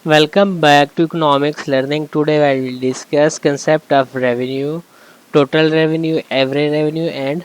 Welcome back to economics learning. Today I will discuss concept of revenue, total revenue, average revenue and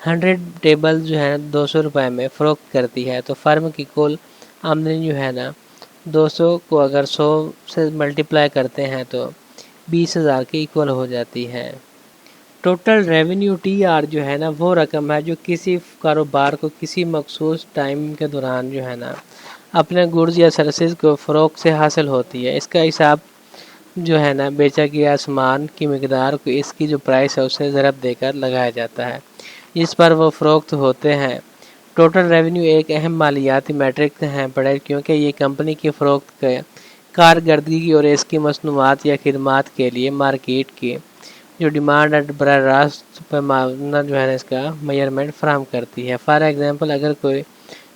100 table جو ہے 200 روپے میں فروخت کرتی ہے تو فرم کی کل آمدنی جو ہے نا 200 کو اگر 100 سے ملٹیپلائی کرتے ہیں تو 20,000 کے ایکول ہو جاتی ہے۔ ٹوٹل ریونیو TR جو ہے نا وہ رقم ہے جو کسی کاروبار کو کسی مخصوص ٹائم کے دوران جو ہے نا اپنے گڈز یا سروسز کو فروخت سے حاصل ہوتی ہے۔ اس کا حساب جو ہے نا بیچا گیا سامان کی مقدار کو اس کی جو پرائس ہے اسے ضرب دے کر لگایا جاتا ہے جس پر وہ فروخت ہوتے ہیں۔ ٹوٹل ریونیو ایک اہم مالیاتی میٹرک ہے پڑے کیونکہ یہ کمپنی کی فروخت کے کارکردگی اور اس کی مصنوعات یا خدمات کے لیے مارکیٹ کی جو ڈیمانڈ اور براہ راست پیمانہ جو ہے اس کا میئرمنٹ فراہم کرتی ہے۔ فار ایگزامپل اگر کوئی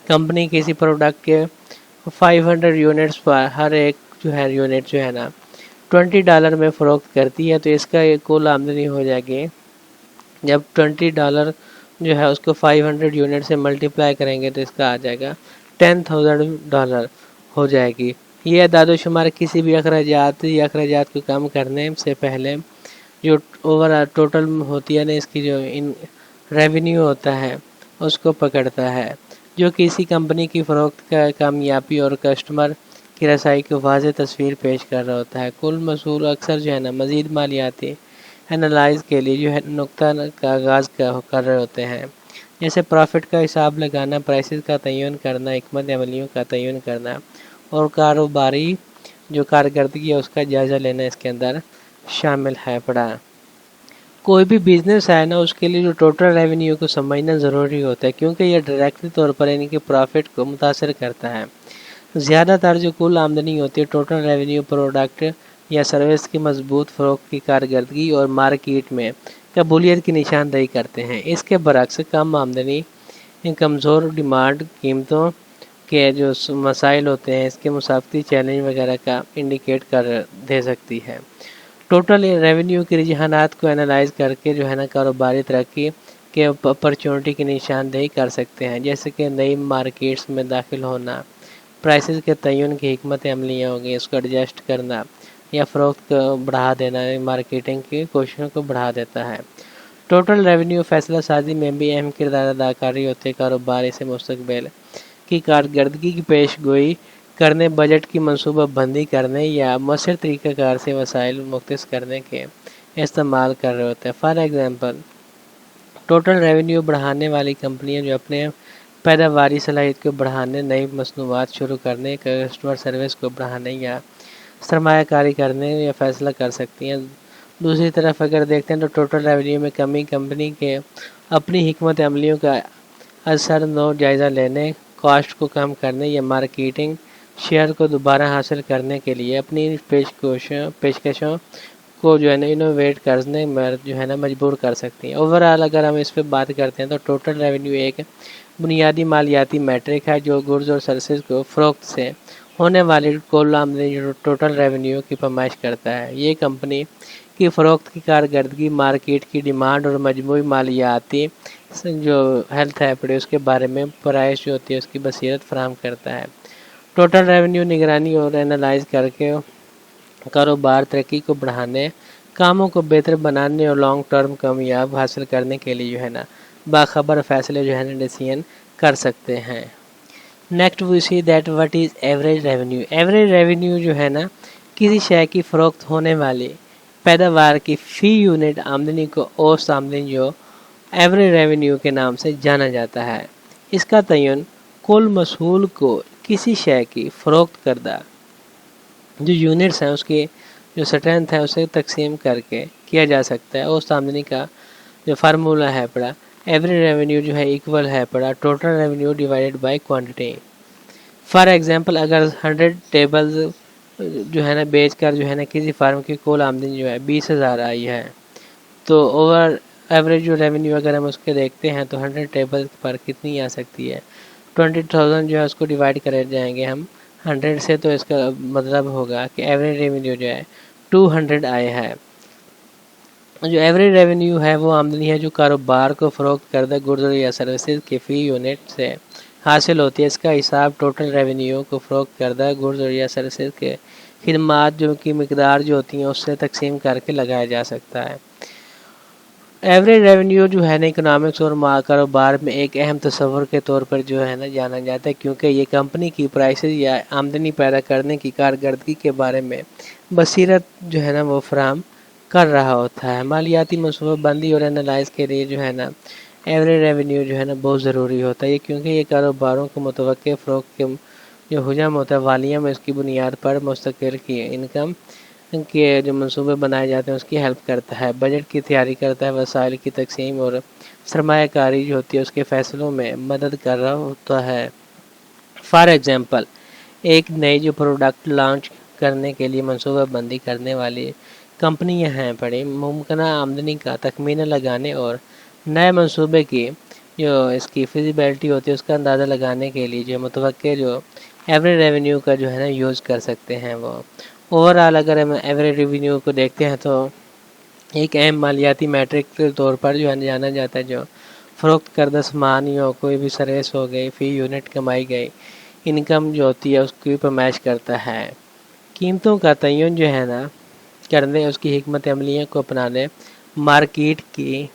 کمپنی کسی پروڈکٹ کے 500 یونٹس پر ہر ایک جو ہے یونٹ جو ہے نا $20 میں فروخت کرتی ہے تو اس کا کل آمدنی ہو جائے گی جب $20 جو ہے اس کو 500 یونٹ سے ملٹیپلائی کریں گے تو اس کا آ جائے گا $10,000 ہو جائے گی۔ یہ اعداد و شمار کسی بھی اخراجات کو کم کرنے سے پہلے جو اوور ٹوٹل ہوتی ہے نا اس کی جو ریونیو ہوتا ہے اس کو پکڑتا ہے جو کسی کمپنی کی فروخت کا کامیابی اور کسٹمر کی رسائی کو واضح تصویر پیش کر رہا ہوتا ہے۔ کل محصول اکثر جو ہے نا مزید مالیاتی انالائز کے لیے جو ہے نقطہ کا آغاز کر رہے ہوتے ہیں جیسے پروفٹ کا حساب لگانا، پرائسز کا تعین کرنا، حکمت عملیوں کا تعین کرنا اور کاروباری جو کارکردگی ہے اس کا جائزہ لینا اس کے اندر شامل ہے پڑا۔ کوئی بھی بزنس ہے نا اس کے لیے جو ٹوٹل ریونیو کو سمجھنا ضروری ہوتا ہے کیونکہ یہ ڈائریکٹلی طور پر ان کے پروفٹ کو متاثر کرتا ہے۔ زیادہ تر جو کل آمدنی ہوتی ہے ٹوٹل ریونیو پروڈکٹ یا سروس کی مضبوط فروخت کی کارکردگی اور مارکیٹ میں قبولیت کی نشاندہی کرتے ہیں۔ اس کے برعکس کم آمدنی کمزور ڈیمانڈ قیمتوں کے جو مسائل ہوتے ہیں اس کے مسافتی چیلنج وغیرہ کا انڈیکیٹ کر دے سکتی ہے۔ ٹوٹل ریونیو کے رجحانات کو انالائز کر کے جو ہے نا کاروباری ترقی کے اپرچونٹی کی نشاندہی کر سکتے ہیں جیسے کہ نئی مارکیٹس میں داخل ہونا، پرائسز کے تعین کی حکمت عملیاں ہوگی اس کو ایڈجسٹ کرنا یا فروخت کو بڑھا دینا مارکیٹنگ کی کوششوں کو بڑھا دیتا ہے۔ ٹوٹل ریونیو فیصلہ سازی میں بھی اہم کردار ادا کاری ہوتے کاروبار سے مستقبل کی کارکردگی کی پیش گوئی کرنے، بجٹ کی منصوبہ بندی کرنے یا مؤثر طریقہ کار سے وسائل مختص کرنے کے استعمال کر رہے ہوتے ہیں۔ فار ایگزامپل ٹوٹل ریونیو بڑھانے والی کمپنیاں جو اپنے پیداواری صلاحیت کو بڑھانے، نئی مصنوعات شروع کرنے، کسٹمر سروس کو بڑھانے یا سرمایہ کاری کرنے یا فیصلہ کر سکتی ہیں۔ دوسری طرف اگر دیکھتے ہیں تو ٹوٹل ریونیو میں کمی کمپنی کے اپنی حکمت عملیوں کا اثر نو جائزہ لینے، کاسٹ کو کم کرنے یا مارکیٹنگ شیئر کو دوبارہ حاصل کرنے کے لیے اپنی پیشکشوں کو جو ہے نا انوویٹ کرنے میں جو ہے نا مجبور کر سکتی ہیں۔ اوورآل اگر ہم اس پہ بات کرتے ہیں تو ٹوٹل ریونیو ایک بنیادی مالیاتی میٹرک ہے جو گڈز اور سروسز کو فروخت سے ہونے والی کل آمدنی ٹوٹل ریونیو کی پیمائش کرتا ہے۔ یہ کمپنی کی فروخت کی کارکردگی، مارکیٹ کی ڈیمانڈ اور مجموعی مالیاتی جو ہیلتھ ہے پڑے اس کے بارے میں پرائس جو ہوتی ہے اس کی بصیرت فراہم کرتا ہے۔ ٹوٹل ریونیو نگرانی اور انالائز کر کے کاروبار ترقی کو بڑھانے، کاموں کو بہتر بنانے اور لانگ ٹرم کامیاب حاصل کرنے کے لیے جو ہے نا باخبر فیصلے جو ہے نا ڈیسیژن کر سکتے ہیں۔ Next we see that what is average revenue. Average revenue جو ہے نا کسی شے کی فروخت ہونے والی پیداوار کی فی یونٹ آمدنی کو اوسط آمدنی جو ایوریج ریونیو کے نام سے جانا جاتا ہے۔ اس کا تعین کل محصول کو کسی شے کی فروخت کردہ جو یونٹس ہیں اس کی جو اسٹرینتھ ہے اسے تقسیم کر کے کیا جا سکتا ہے۔ اوسط آمدنی کا جو فارمولہ ہے پڑا ایوریج ریونیو جو ہے ایکول ہے پڑا total revenue divided by quantity. For example اگر 100 ٹیبلز جو ہے نا بیچ کر جو ہے نا کسی فارم کی کل آمدنی جو ہے 20,000 آئی ہے تو اوور ایوریج جو ریونیو اگر ہم اس کے دیکھتے ہیں تو 100 ٹیبل پر کتنی آ سکتی ہے 20,000 جو ہے اس کو ڈیوائڈ کرے جائیں گے ہم 100 سے تو اس کا مطلب ہوگا کہ ایوریج ریونیو جو ہے 200 آئے ہے۔ جو ایوریج ریونیو ہے وہ آمدنی ہے جو کاروبار کو فروخت کردہ گڈز یا سروسز کے فی یونٹ سے حاصل ہوتی ہے۔ اس کا حساب ٹوٹل ریونیو کو فروخت کردہ گڈز یا سروسز کے خدمات جو کی مقدار جو ہوتی ہیں اس سے تقسیم کر کے لگایا جا سکتا ہے۔ ایوریج ریونیو جو ہے نا اکنامکس اور کاروبار میں ایک اہم تصور کے طور پر جو ہے نا جانا جاتا ہے، کیونکہ یہ کمپنی کی پرائسز یا آمدنی پیدا کرنے کی کارکردگی کے بارے میں بصیرت جو ہے نا وہ فراہم کر رہا ہوتا ہے۔ مالیاتی منصوبہ بندی اور انالائز کے لیے جو ہے نا ایوریج ریونیو جو ہے نا بہت ضروری ہوتا ہے، کیونکہ یہ کاروباروں کو متوقع فروخت کے جو حجم ہوتا ہے والیوم میں اس کی بنیاد پر مستقل کی انکم کے جو منصوبے بنائے جاتے ہیں اس کی ہیلپ کرتا ہے، بجٹ کی تیاری کرتا ہے، وسائل کی تقسیم اور سرمایہ کاری جو ہوتی ہے اس کے فیصلوں میں مدد کر رہا ہوتا ہے۔ فار ایگزامپل، ایک نئی جو پروڈکٹ لانچ کرنے کے لیے منصوبہ بندی کرنے والی کمپنیاں ہیں بڑی ممکنہ آمدنی کا تخمینہ لگانے اور نئے منصوبے کی جو اس کی فیزیبلٹی ہوتی ہے اس کا اندازہ لگانے کے لیے جو متوقع جو ایوریج ریونیو کا جو ہے نا یوز کر سکتے ہیں۔ وہ اوورآل اگر ہم ایوریج ریونیو کو دیکھتے ہیں تو ایک اہم مالیاتی میٹرک کے طور پر جو ہے جانا جاتا ہے، جو فروخت کردہ سامان یا کوئی بھی سروس ہو گئی فی یونٹ کمائی گئی انکم جو ہوتی ہے اس کے اوپر میچ کرتا ہے۔ قیمتوں کا تعین جو ہے نا کرنے، اس کی حکمت عملیوں کو اپنانے، مارکیٹ کی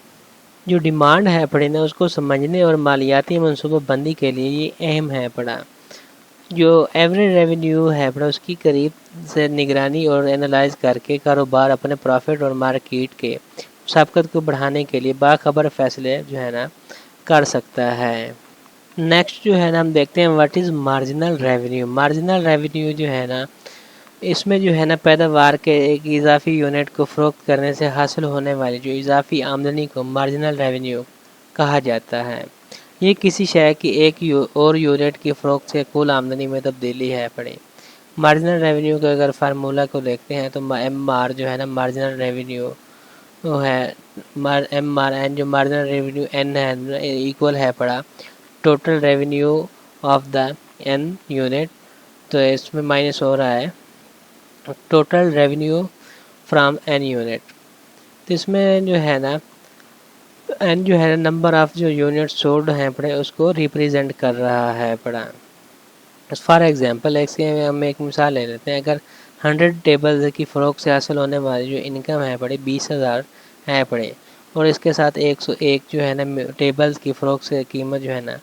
جو ڈیمانڈ ہے پڑے نا اس کو سمجھنے اور مالیاتی منصوبہ بندی کے لیے یہ اہم ہے پڑا۔ جو ایوریج ریونیو ہے پڑا اس کی قریب سے نگرانی اور انالائز کر کے کاروبار اپنے پروفٹ اور مارکیٹ کے مسابقت کو بڑھانے کے لیے باخبر فیصلے جو ہے نا کر سکتا ہے۔ نیکسٹ جو ہے نا ہم دیکھتے ہیں what is marginal revenue. Marginal revenue جو ہے نا اس میں جو ہے نا پیداوار کے ایک اضافی یونٹ کو فروخت کرنے سے حاصل ہونے والی جو اضافی آمدنی کو مارجنل ریونیو کہا جاتا ہے۔ یہ کسی شے کی ایک اور یونٹ کی فروخت سے کل آمدنی میں تبدیلی ہے پڑے۔ مارجنل ریونیو کا اگر فارمولہ کو دیکھتے ہیں تو ایم آر جو ہے نا مارجنل ریونیو ہے، ایم آر این جو مارجنل ریونیو این ہے ایکول ہے پڑا total revenue of the N unit, تو اس میں مائنس ہو رہا ہے total revenue from N unit. تو اس میں جو ہے نا این جو ہے نمبر آف جو یونٹ سولڈ ہیں پڑے اس کو ریپریزنٹ کر رہا ہے پڑا۔ فار ایگزامپل ہم ایک مثال لے لیتے ہیں، اگر 100 ٹیبلز کی فروخت سے حاصل ہونے والی جو انکم ہے پڑے 20,000 ہے پڑے، اور اس کے ساتھ 101 جو ہے نا ٹیبلز کی فروخت سے قیمت جو ہے نا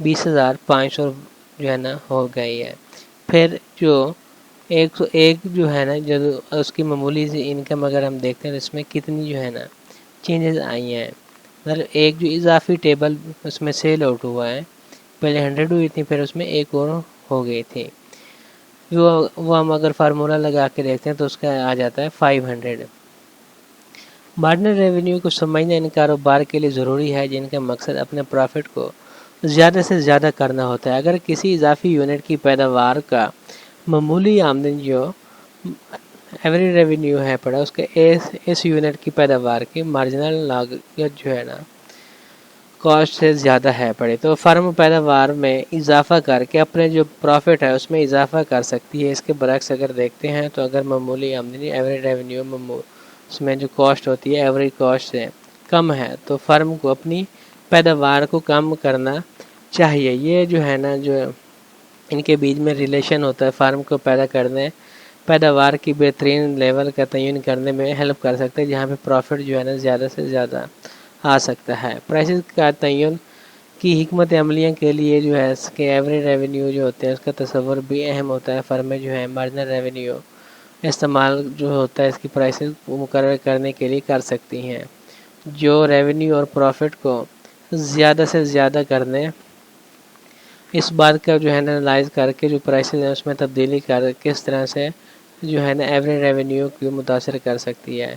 20,500 جو ہے نا ہو گئی ہے۔ پھر جو 101 جو ہے نا جب اس کی معمولی سی انکم اگر ہم دیکھتے ہیں اس میں کتنی جو ہے نا چینجز آئی ہیں، مطلب ایک جو اضافی ٹیبل اس میں سیل آؤٹ ہوا ہے، پہلے 100 ہوئی تھی پھر اس میں ایک اور ہو گئی تھی، وہ ہم اگر فارمولہ لگا کے دیکھتے ہیں تو اس کا آ جاتا ہے 500۔ مارجنل ریونیو کو سمجھنا ان کاروبار کے لیے ضروری ہے جن کا مقصد اپنے پروفٹ کو زیادہ سے زیادہ کرنا ہوتا ہے۔ اگر کسی اضافی یونٹ کی پیداوار کا معمولی آمدنی جو ایوریج ریونیو ہے پڑا اس کے اس یونٹ کی پیداوار کی مارجنل لاگت جو ہے نا کاسٹ سے زیادہ ہے پڑے، تو فرم پیداوار میں اضافہ کر کے اپنے جو پروفٹ ہے اس میں اضافہ کر سکتی ہے۔ اس کے برعکس اگر دیکھتے ہیں تو اگر معمولی آمدنی ایوریج ریونیو اس میں جو کاسٹ ہوتی ہے ایوریج کاسٹ سے کم ہے تو فرم کو اپنی پیداوار کو کم کرنا چاہیے۔ یہ جو ہے نا جو ان کے بیچ میں ریلیشن ہوتا ہے فارم کو پیداوار کی بہترین لیول کا تعین کرنے میں ہیلپ کر سکتے ہیں، جہاں پہ پروفٹ جو ہے نا زیادہ سے زیادہ آ سکتا ہے۔ پرائسز کا تعین کی حکمت عملیوں کے لیے جو ہے اس کے ایوریج ریونیو جو ہوتے ہیں اس کا تصور بھی اہم ہوتا ہے۔ فرمیں جو ہے مارجنل ریونیو استعمال جو ہوتا ہے اس کی پرائسز کو مقرر کرنے کے لیے کر سکتی ہیں، جو ریونیو اور پروفٹ کو زیادہ سے زیادہ کرنے اس بات کا جو ہے نا انالائز کر کے جو پرائسز ہیں اس میں تبدیلی کر کس طرح سے جو ہے نا ایوریج ریونیو کو متاثر کر سکتی ہے۔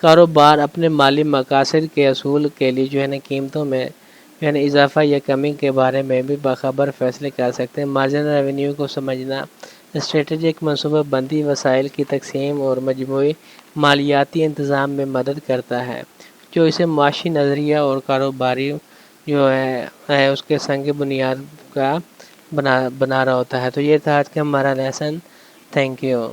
کاروبار اپنے مالی مقاصد کے حصول کے لیے جو ہے نا قیمتوں میں جو ہے نا اضافہ یا کمی کے بارے میں بھی باخبر فیصلے کر سکتے ہیں۔ مارجنل ریونیو کو سمجھنا اسٹریٹجک منصوبہ بندی، وسائل کی تقسیم اور مجموعی مالیاتی انتظام میں مدد کرتا ہے، جو اسے معاشی نظریہ اور کاروباری جو ہے اس کے سنگ بنیاد کا بنا رہا ہوتا ہے۔ تو یہ تھا آج کا ہمارا لیسن۔ Thank you.